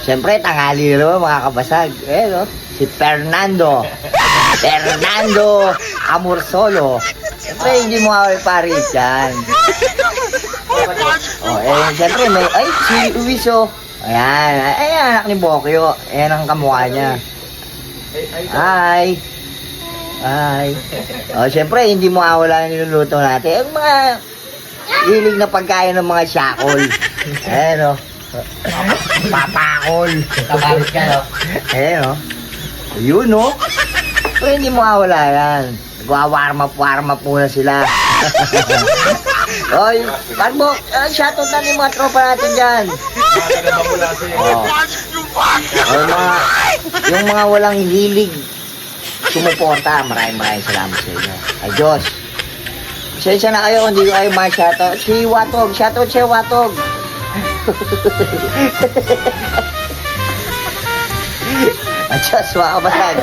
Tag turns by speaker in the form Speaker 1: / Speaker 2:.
Speaker 1: Siyempre, tanghali naman mga kabasag. No? Si Fernando Amorsolo. Siyempre, hindi mo awal paris yan. Siyempre, si Uwiso. Ayan, anak ni Bokyo. Ayan ang kamukha niya. Hi. Siyempre, hindi mo awala ang niluluto natin. Ang mga hilig na pagkain ng mga syakol. Ayan, papakol.
Speaker 2: Kabalit ka, no?
Speaker 1: Ayan, yun, Pero hindi mo awala yan. Nagwa-warm up muna sila. Oy, Parbo, shoutout na yung mga tropa natin dyan. Yung mga walang hilig sumuporta, maraming salamat sa inyo. Ay Diyos. Pasensya na kayo, hindi ko kayo ma-shoutout. Si Watog, shoutout siya Watog. Ay Diyos, mga kabasag.